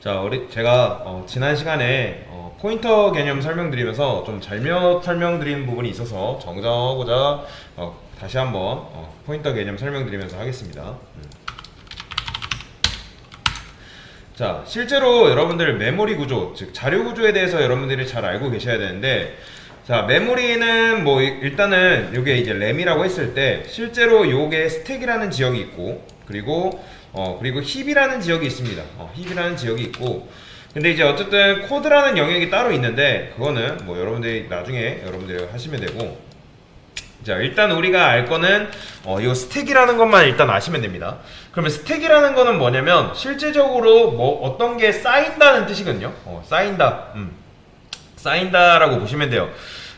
자, 제가 지난 시간에 포인터 개념 설명드리면서 좀 잘못 설명드린 부분이 있어서 정정하고자 다시 한번 포인터 개념 설명드리면서 하겠습니다. 자, 실제로 여러분들 메모리 구조, 즉 자료 구조에 대해서 여러분들이 잘 알고 계셔야 되는데, 자, 메모리는 뭐 일단은 요게 이제 램이라고 했을 때 실제로 요게 스택이라는 지역이 있고, 그리고 힙이라는 지역이 있습니다. 힙이라는 지역이 있고, 근데 이제 어쨌든 코드라는 영역이 따로 있는데 그거는 뭐 여러분들이 나중에 여러분들이 하시면 되고, 자, 일단 우리가 알 거는 이 스택이라는 것만 일단 아시면 됩니다. 그러면 스택이라는 거는 뭐냐면 실제적으로 뭐 어떤 게 쌓인다는 뜻이거든요. 쌓인다. 쌓인다라고 보시면 돼요.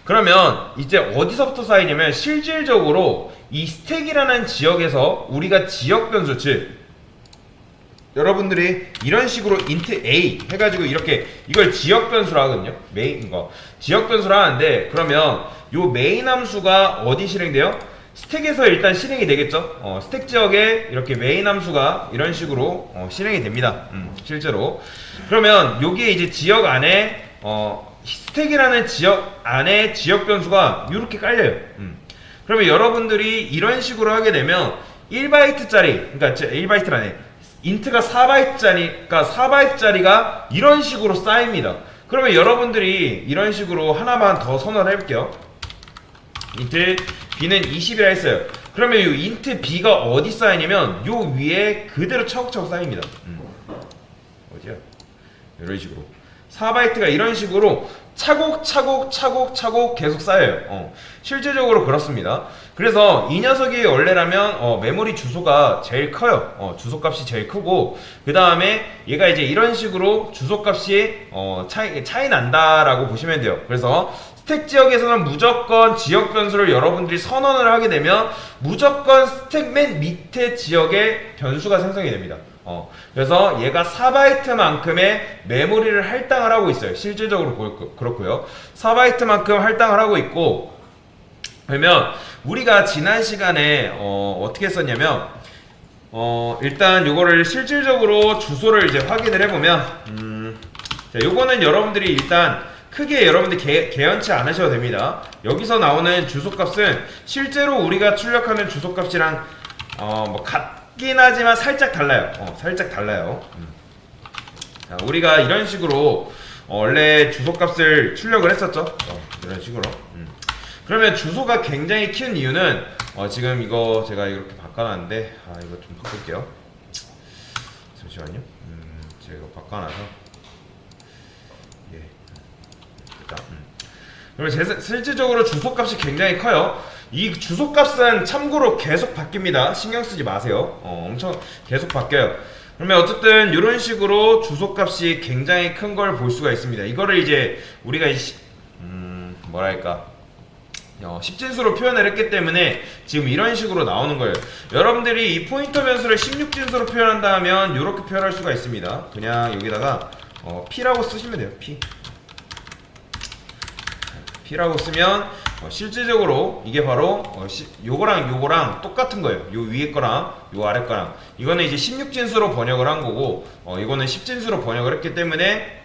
그러면 이제 어디서부터 쌓이냐면 실질적으로 이 스택이라는 지역에서 우리가 지역 변수, 즉 여러분들이 이런 식으로 int a 해가지고 이렇게 이걸 지역 변수라 하거든요. 메인 거 지역 변수라 하는데, 그러면 요 메인 함수가 어디 실행돼요? 스택에서 일단 실행이 되겠죠. 스택 지역에 이렇게 메인 함수가 이런 식으로 실행이 됩니다. 실제로. 그러면 여기에 이제 지역 안에 스택이라는 지역 안에 지역 변수가 이렇게 깔려요. 그러면 여러분들이 이런 식으로 하게 되면 1바이트짜리, 그러니까 1바이트라네, 인트가 4바이트짜리가 4바이트짜리가 이런 식으로 쌓입니다. 그러면 여러분들이 이런 식으로 하나만 더 선언을 해볼게요. 인트 b는 20이라 했어요. 그러면 이 인트 b가 어디 쌓이냐면 요 위에 그대로 차곡차곡 쌓입니다. 어디야? 이런 식으로 4바이트가 이런 식으로 차곡차곡 계속 쌓여요. 실제적으로 그렇습니다. 그래서 이 녀석이 원래라면 메모리 주소가 제일 커요. 주소값이 제일 크고, 그 다음에 얘가 이제 이런 식으로 주소값이 차이 난다라고 보시면 돼요. 그래서 스택 지역에서는 무조건 지역 변수를 여러분들이 선언을 하게 되면 무조건 스택 맨 밑에 지역에 변수가 생성이 됩니다. 그래서 얘가 4바이트만큼의 메모리를 할당을 하고 있어요. 실질적으로 그렇고요. 4바이트만큼 할당을 하고 있고, 그러면 우리가 지난 시간에 어떻게 했었냐면 일단 요거를 실질적으로 주소를 이제 확인을 해보면 자, 요거는 여러분들이 일단 크게 여러분들 개연치 않으셔도 됩니다. 여기서 나오는 주소값은 실제로 우리가 출력하는 주소값이랑 뭐 같긴 하지만 살짝 달라요. 살짝 달라요. 자, 우리가 이런 식으로 원래 주소값을 출력을 했었죠. 이런 식으로. 그러면 주소가 굉장히 큰 이유는 지금 이거 제가 이렇게 바꿔놨는데 이거 좀 바꿀게요. 잠시만요. 제가 이거 바꿔놔서 됐다. 그러면 실질적으로 주소값이 굉장히 커요. 이 주소값은 참고로 계속 바뀝니다. 신경 쓰지 마세요. 엄청 계속 바뀌어요. 그러면 어쨌든 이런 식으로 주소값이 굉장히 큰 걸 볼 수가 있습니다. 이거를 이제 우리가 뭐랄까 10진수로 표현을 했기 때문에 지금 이런 식으로 나오는 거예요. 여러분들이 이 포인터 변수를 16진수로 표현한다 하면 이렇게 표현할 수가 있습니다. 그냥 여기다가 P라고 쓰시면 돼요. P라고 쓰면 실질적으로 이게 바로 요거랑 똑같은 거예요. 요 위에 거랑 요 아래 거랑. 이거는 이제 16진수로 번역을 한 거고, 이거는 10진수로 번역을 했기 때문에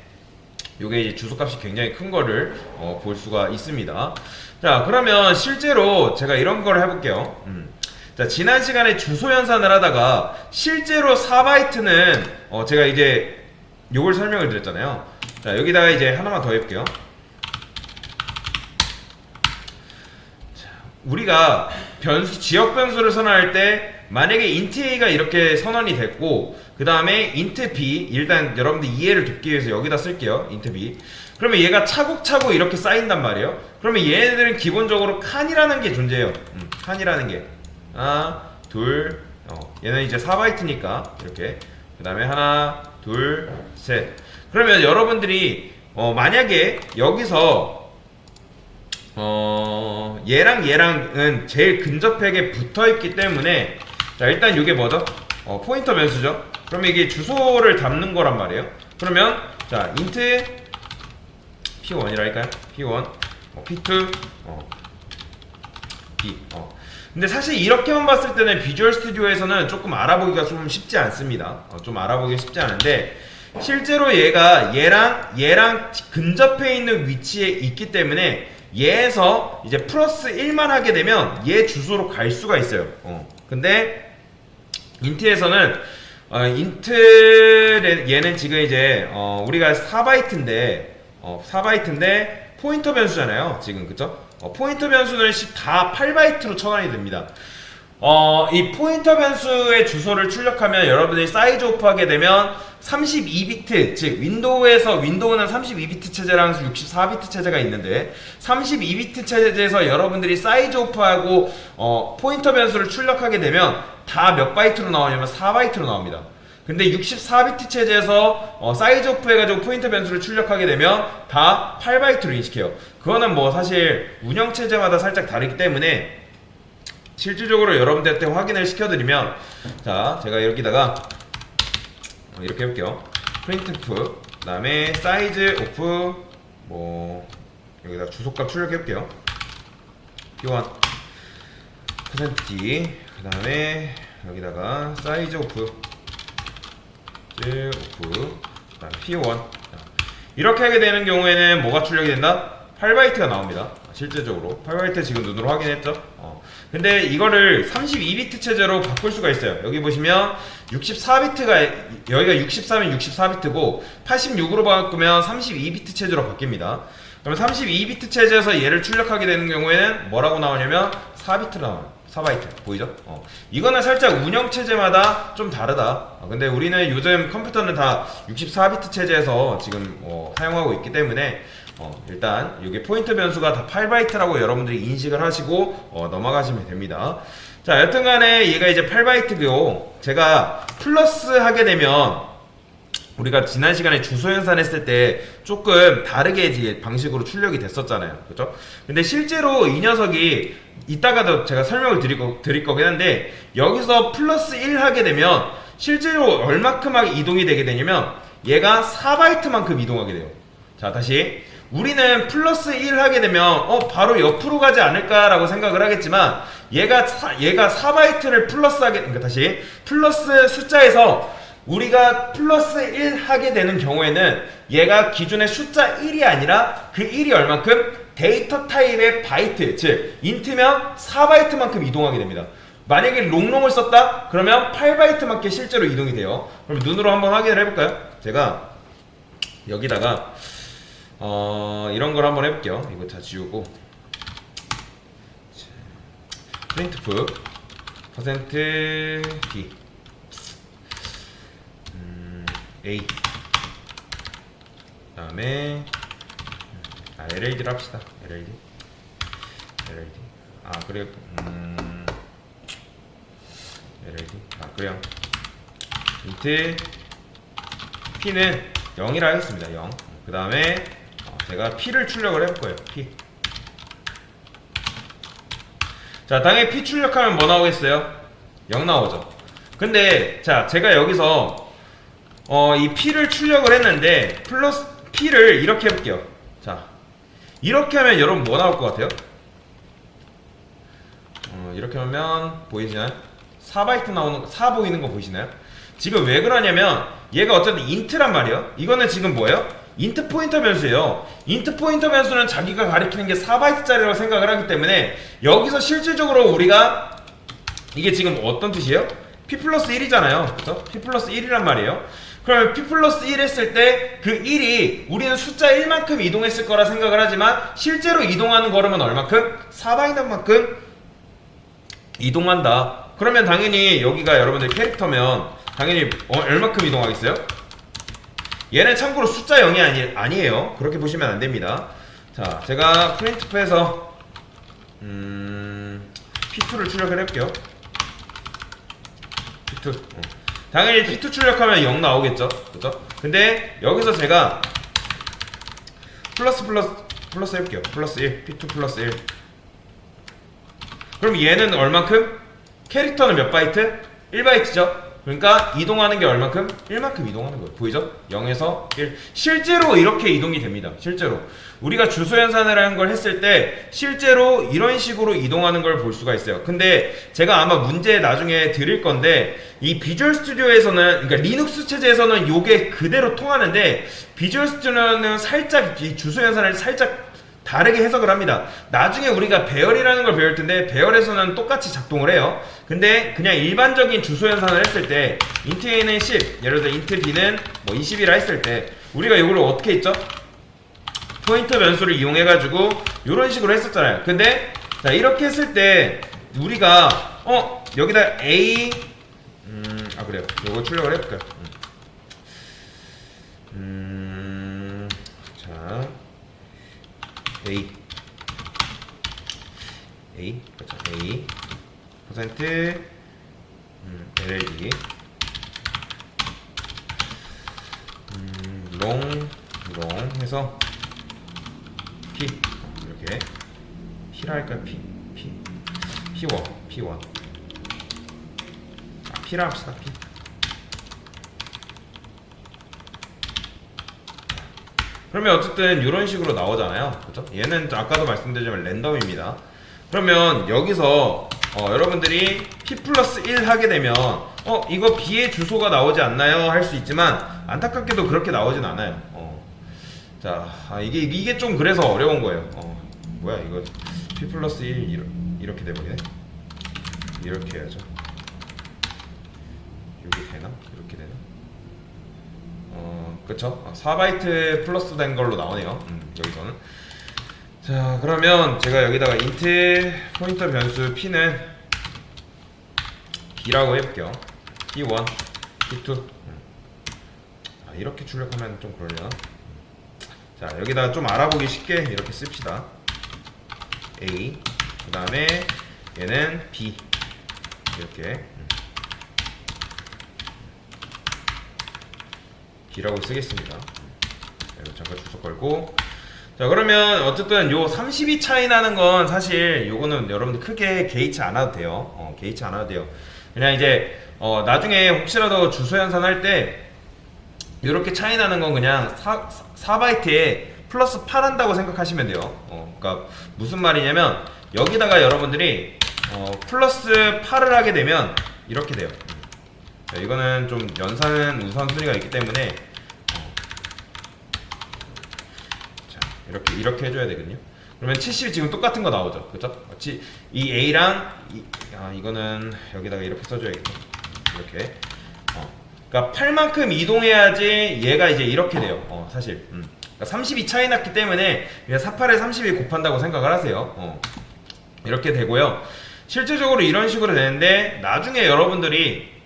요게 이제 주소값이 굉장히 큰 거를 볼 수가 있습니다. 자, 그러면 실제로 제가 이런 걸 해볼게요. 자, 지난 시간에 주소 연산을 하다가 실제로 4바이트는 제가 이제 요걸 설명을 드렸잖아요. 자, 여기다가 이제 하나만 더 해볼게요. 자, 우리가 지역 변수를 선언할 때 만약에 int a가 이렇게 선언이 됐고, 그 다음에 int b, 일단 여러분들 이해를 돕기 위해서 여기다 쓸게요. int b. 그러면 얘가 차곡차곡 이렇게 쌓인단 말이에요. 그러면 얘네들은 기본적으로 칸이라는 게 존재해요. 칸이라는 게 하나, 둘, 얘는 이제 4바이트니까 이렇게, 그 다음에 하나, 둘, 셋. 그러면 여러분들이 만약에 여기서 얘랑은 제일 근접하게 붙어있기 때문에, 자, 일단 이게 뭐죠? 포인터 변수죠. 그러면 이게 주소를 담는 거란 말이에요. 그러면 자, int p1이라 할까요? p1 p2 b. 근데 사실 이렇게만 봤을 때는 비주얼 스튜디오에서는 조금 알아보기가 좀 쉽지 않습니다. 좀 알아보기 쉽지 않은데, 실제로 얘가 얘랑 근접해 있는 위치에 있기 때문에 얘에서 이제 플러스 1만 하게 되면 얘 주소로 갈 수가 있어요. 근데 인트에서는 인트 얘는 지금 이제 우리가 4바이트인데 4바이트인데 포인터 변수잖아요. 지금 그쵸? 포인터 변수는 다 8바이트로 처단이 됩니다. 이 포인터 변수의 주소를 출력하면 여러분들이 사이즈 오프하게 되면 32비트, 즉 윈도우는 32비트 체제랑 64비트 체제가 있는데 32비트 체제에서 여러분들이 사이즈 오프하고 포인터 변수를 출력하게 되면 다 몇 바이트로 나오냐면 4바이트로 나옵니다. 근데 64비트 체제에서 사이즈 오프 해가지고 포인터 변수를 출력하게 되면 다 8바이트로 인식해요. 그거는 뭐 사실 운영 체제마다 살짝 다르기 때문에 실질적으로 여러분들한테 확인을 시켜드리면, 자, 제가 여기다가 이렇게 해볼게요. printf 그 다음에 사이즈 오프 뭐 여기다 주소값 출력해볼게요. p1 %d 그 다음에 여기다가 사이즈 오프 그 다음에 p1 이렇게 하게 되는 경우에는 뭐가 출력이 된다? 8바이트가 나옵니다. 실제적으로 8바이트 지금 눈으로 확인했죠? 근데 이거를 32비트 체제로 바꿀 수가 있어요. 여기 보시면 64비트가 여기가 64면 64비트고 86으로 바꾸면 32비트 체제로 바뀝니다. 그러면 32비트 체제에서 얘를 출력하게 되는 경우에는 뭐라고 나오냐면 4비트로 나와요. 4바이트 보이죠? 이거는 살짝 운영 체제마다 좀 다르다. 근데 우리는 요즘 컴퓨터는 다 64비트 체제에서 지금 사용하고 있기 때문에 일단 이게 포인트 변수가 다 8바이트라고 여러분들이 인식을 하시고 넘어가시면 됩니다. 자, 여튼간에 얘가 이제 8바이트고요. 제가 플러스 하게 되면 우리가 지난 시간에 주소 연산했을 때 조금 다르게 이제 방식으로 출력이 됐었잖아요. 그죠? 근데 실제로 이 녀석이 이따가도 제가 설명을 드릴 거긴 한데 여기서 플러스 1 하게 되면 실제로 얼마큼 이동이 되게 되냐면 얘가 4바이트만큼 이동하게 돼요. 자, 다시 우리는 플러스 1 하게 되면 바로 옆으로 가지 않을까라고 생각을 하겠지만 얘가 4바이트를 플러스하게, 그러니까 다시 플러스 숫자에서 우리가 플러스 1 하게 되는 경우에는 얘가 기존의 숫자 1이 아니라 그 1이 얼만큼? 데이터 타입의 바이트, 즉 인트면 4바이트만큼 이동하게 됩니다. 만약에 롱롱을 썼다? 그러면 8바이트만큼 실제로 이동이 돼요. 그럼 눈으로 한번 확인을 해볼까요? 제가 여기다가 이런 걸 한번 해볼게요. 이거 다 지우고 printf %d a 그 다음에 LLD를 합시다. LLD 그래요. LLD 그래요. 인트 p는 0이라 하겠습니다. 0. 그 다음에 제가 P를 출력을 해볼 거예요. P. 자, 당연히 P 출력하면 뭐 나오겠어요? 0 나오죠. 근데 자, 제가 여기서 이 P를 출력을 했는데 플러스 P를 이렇게 해볼게요. 자, 이렇게 하면 여러분 뭐 나올 것 같아요? 이렇게 하면 보이시나요? 4바이트 나오는 4 보이는 거 보이시나요? 지금 왜 그러냐면 얘가 어쨌든 인트란 말이에요. 이거는 지금 뭐예요? 인트 포인터 변수예요. 인트 포인터 변수는 자기가 가리키는 게 4바이트짜리라고 생각을 하기 때문에 여기서 실질적으로 우리가 이게 지금 어떤 뜻이에요? P 플러스 1이잖아요. 그쵸? P 플러스 1이란 말이에요. 그러면 P 플러스 1 했을 때 그 1이 우리는 숫자 1만큼 이동했을 거라 생각을 하지만 실제로 이동하는 걸음은 얼만큼? 4바이트만큼 이동한다. 그러면 당연히 여기가 여러분들 캐릭터면 당연히 얼마큼 이동하겠어요? 얘는 참고로 숫자 0이 아니에요. 그렇게 보시면 안됩니다. 자, 제가 printf에서 p2를 출력을 해볼게요. p2 당연히 p2 출력하면 0 나오겠죠. 그죠? 근데 여기서 제가 플러스 해볼게요. 플러스 1 p2 플러스 1 그럼 얘는 얼만큼? 캐릭터는 몇 바이트? 1바이트죠? 그러니까 이동하는 게 얼만큼? 1만큼 이동하는 거예요. 보이죠? 0에서 1. 실제로 이렇게 이동이 됩니다. 실제로. 우리가 주소 연산이라는 걸 했을 때 실제로 이런 식으로 이동하는 걸 볼 수가 있어요. 근데 제가 아마 문제 나중에 드릴 건데 이 비주얼 스튜디오에서는, 그러니까 리눅스 체제에서는 요게 그대로 통하는데 비주얼 스튜디오는 살짝 이 주소 연산을 살짝 다르게 해석을 합니다. 나중에 우리가 배열이라는 걸 배울 텐데 배열에서는 똑같이 작동을 해요. 근데 그냥 일반적인 주소 연산을 했을 때 int a는 10, 예를 들어 int b는 뭐 20이라 했을 때 우리가 이걸 어떻게 했죠? 포인터 변수를 이용해가지고 이런 식으로 했었잖아요. 근데 자 이렇게 했을 때 우리가 여기다 a 그래요. 요거 출력을 해볼까요? 자 A 그렇죠. A 퍼센트 LLD 롱 해서 P 이렇게 P라 할까요? P1 P라 합시다. P 그러면 어쨌든 이런 식으로 나오잖아요. 그죠? 얘는 아까도 말씀드렸지만 랜덤입니다. 그러면 여기서 여러분들이 P 플러스 1 하게 되면 이거 B의 주소가 나오지 않나요? 할 수 있지만 안타깝게도 그렇게 나오진 않아요. 자, 이게 좀 그래서 어려운 거예요. 뭐야 이거 P 플러스 1 이렇게 돼버리네. 이렇게 해야죠. 여기 되나? 이렇게 되나? 그쵸? 4바이트 플러스 된 걸로 나오네요. 여기서는. 자, 그러면 제가 여기다가 int 포인터 변수 p는 b라고 해볼게요. p1, p2. 이렇게 출력하면 좀 그러려나? 자, 여기다가 좀 알아보기 쉽게 이렇게 씁시다. a, 그 다음에 얘는 b. 이렇게. B라고 쓰겠습니다. 이거 잠깐 주소 걸고. 자, 그러면 어쨌든 요 32 차이 나는 건 사실 요거는 여러분들 크게 개의치 않아도 돼요. 개의치 않아도 돼요. 그냥 이제 나중에 혹시라도 주소 연산할 때 이렇게 차이 나는 건 그냥 4바이트에 플러스 8 한다고 생각하시면 돼요. 그러니까 무슨 말이냐면 여기다가 여러분들이 플러스 8을 하게 되면 이렇게 돼요. 자, 이거는 좀 연산은 우선순위가 있기 때문에 자, 이렇게 해줘야 되거든요. 그러면 70 지금 똑같은 거 나오죠, 그렇죠? 이 A랑 이거는 여기다가 이렇게 써줘야겠죠. 이렇게. 그러니까 8만큼 이동해야지 얘가 이제 이렇게 돼요. 사실. 그러니까 32 차이 났기 때문에 그냥 48에 32 곱한다고 생각을 하세요. 이렇게 되고요. 실제적으로 이런 식으로 되는데 나중에 여러분들이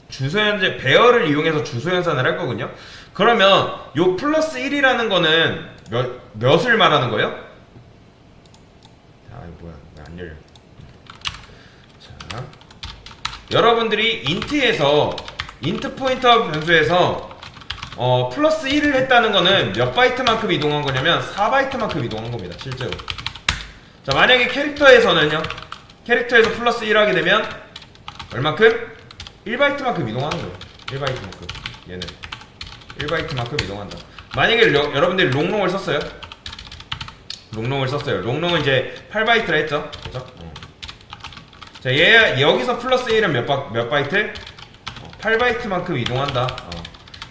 주소 연산 배열을 이용해서 주소 연산을 할 거거든요. 그러면 요 플러스 1이라는 거는 몇을 말하는 거예요? 자, 이거 뭐야? 왜 안 열려? 자, 여러분들이 int에서 int 포인터 변수에서 플러스 1을 했다는 거는 몇 바이트만큼 이동한 거냐면 4바이트만큼 이동한 겁니다. 실제로. 자, 만약에 캐릭터에서는요. 캐릭터에서 플러스 1 하게 되면 얼마큼? 1바이트만큼 이동하는 거예요. 1바이트만큼. 얘는 1바이트만큼 이동한다. 만약에 여러분들이 롱롱을 썼어요. 롱롱은 이제 8바이트라 했죠. 그죠? 자, 얘 여기서 플러스 1은 몇 바이트? 8바이트만큼 이동한다.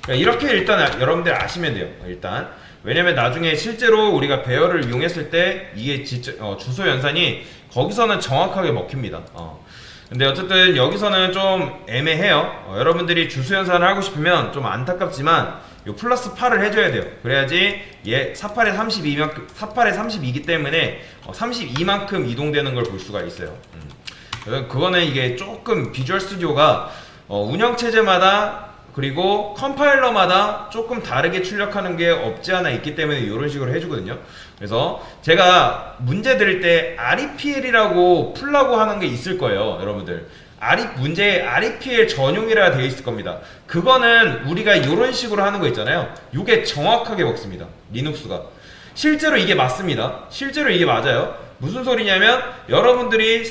그러니까 이렇게 일단 여러분들 아시면 돼요. 일단. 왜냐면 나중에 실제로 우리가 배열을 이용했을 때 이게 주소 연산이 거기서는 정확하게 먹힙니다. 근데 어쨌든 여기서는 좀 애매해요. 여러분들이 주소 연산을 하고 싶으면 좀 안타깝지만 요 플러스 8을 해줘야 돼요. 그래야지 얘 48에 32이기 때문에 32만큼 이동되는 걸 볼 수가 있어요. 그거는 이게 조금 비주얼 스튜디오가 운영체제마다 그리고 컴파일러마다 조금 다르게 출력하는 게 없지 않아 있기 때문에 이런 식으로 해주거든요. 그래서 제가 문제 드릴 때 REPL이라고 풀라고 하는 게 있을 거예요, 여러분들. 문제에 REPL 전용이라 되어 있을 겁니다. 그거는 우리가 이런 식으로 하는 거 있잖아요. 이게 정확하게 먹습니다, 리눅스가. 실제로 이게 맞습니다. 실제로 이게 맞아요. 무슨 소리냐면 여러분들이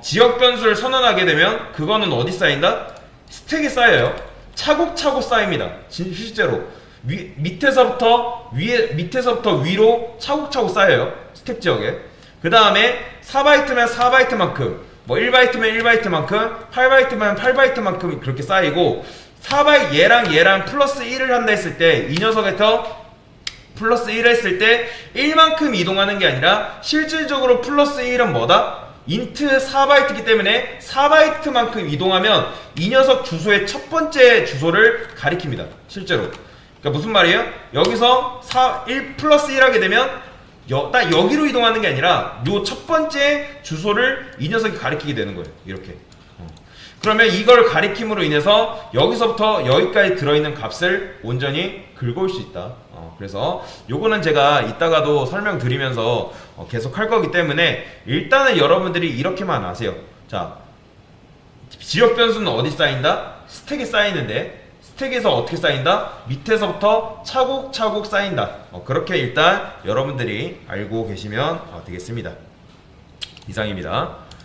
지역 변수를 선언하게 되면 그거는 어디 쌓인다? 스택이 쌓여요. 차곡차곡 쌓입니다. 실제로 밑에서부터 위로 차곡차곡 쌓여요. 스택 지역에. 그 다음에 4바이트면 4바이트만큼, 뭐 1바이트면 1바이트만큼, 8바이트면 8바이트만큼 그렇게 쌓이고, 4바이트 얘랑 플러스 1을 한다 했을 때, 이 녀석에서 플러스 1 했을 때 1만큼 이동하는 게 아니라 실질적으로 플러스 1은 뭐다? 인트 4바이트이기 때문에 4바이트만큼 이동하면 이 녀석 주소의 첫 번째 주소를 가리킵니다. 실제로. 그러니까 무슨 말이에요? 여기서 1 플러스 1 하게 되면 딱 여기로 이동하는 게 아니라 요 첫 번째 주소를 이 녀석이 가리키게 되는 거예요. 이렇게. 그러면 이걸 가리킴으로 인해서 여기서부터 여기까지 들어있는 값을 온전히 긁어올 수 있다. 그래서 요거는 제가 이따가도 설명드리면서 계속 할 거기 때문에 일단은 여러분들이 이렇게만 아세요. 자, 지역 변수는 어디 쌓인다? 스택에 쌓이는데, 스택에서 어떻게 쌓인다? 밑에서부터 차곡차곡 쌓인다. 그렇게 일단 여러분들이 알고 계시면 되겠습니다. 이상입니다.